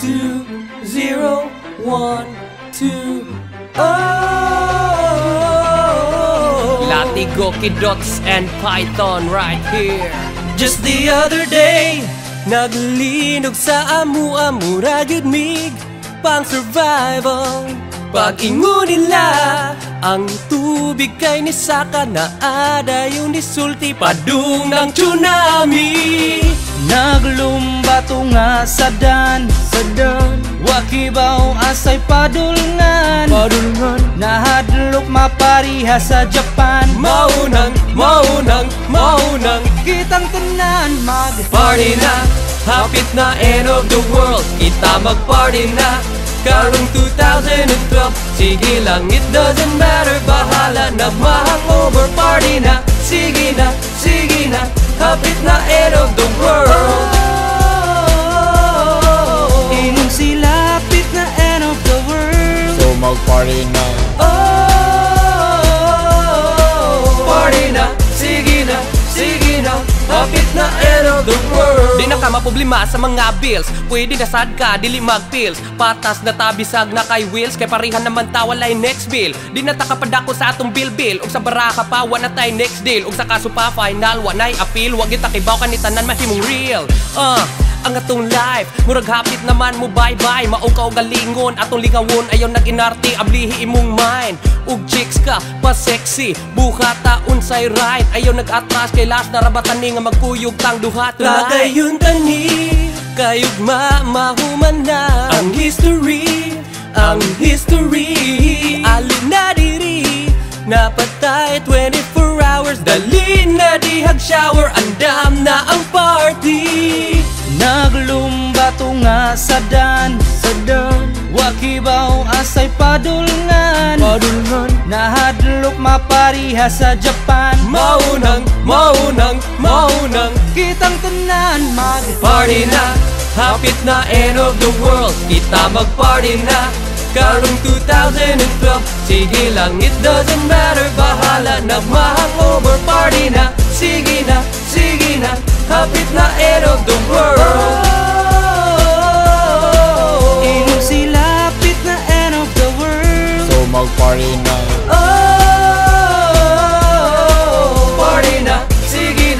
2, 0, 1, 2. Latigo, Kidots, and Python right here. Just the other day, naglinog sa amu-amu ragid mig pang survival. Pag-ingo nila, ang tubig kay ni saka na ada yung nisulti padung ng tsunami. Naglumbato nga sa dan, wakibaw asay padulngan, nahadlok mapariha sa Japan. Maunang Kitang tanan party na, hapit na end of the world. Kita mag-party na, karong 2012. Sige lang, it doesn't matter, bahala nagma-hangover. Party na, sige na, hapit na end of the world. Inom sila, hapit na end of the world. So mag-party na. Party na, sige na, hapit na end of the world. Di na ka maproblema sa mga bills, pwede na sad ka, dili mag-pills. Patas na tabisag na kay wheels, kay parihan naman tawalay next bill. Di na takapadako sa atong bill-bill, ug sa baraka pa wa na tay next deal. Ug sa kaso pa final, wa nay appeal, wag kita kibaw ka ni tanan mahimong real. Ang atong life, murag hapit naman mo bye-bye. Maukaw galingon, atong lingawon, ayaw nag-inarti, ablihi imong mind. Ug chicks ka, pa sexy, buhata unsay right. Ayaw nag-atras, kay last narabatan ni nga magkuyog tang duha tonight. Ragayon tani, kayog mahuman na ang history. Alin na diri, napatay 24 hours. Dali na dihag shower, andam na ang party. Naglumbato nga sa dan, wakibaw asay padulngan, nahadlok mapariha sa Japan. Maunang Kitang tanan party na, hapit na end of the world. Kita mag-party na, karong 2012. Sige lang, it doesn't matter, bahala nagma-hangover. Party na, sige na, hapit na end of the world. Inom sila, hapit na end of the world. So mag-party na. Party na, sige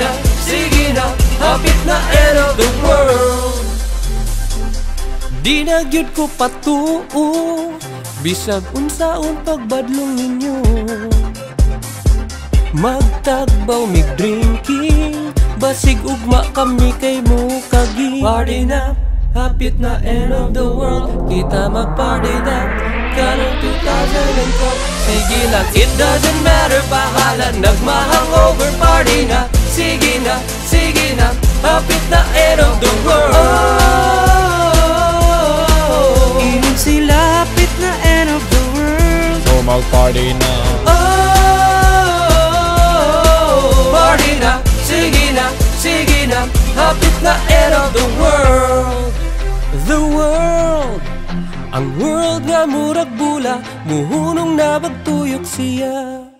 na, hapit na end of the world. Di na gyud ko patuo, bisag unsaon pagbadlong ninyo. Magtagbaw mig drinking, basig ugma kami kay mo kagi. Party na, hapit na end of the world. Kita mag-party na, karong 2012. Sige lang, it doesn't matter, bahala nagma-hangover. Party na, sige na, hapit na end of the world. Inom sila, hapit na end of the world. So mag-party na. Party na, sige na, hapit na end of the world. The world, ang world nga murag bula, muhunong na magtuyok siya.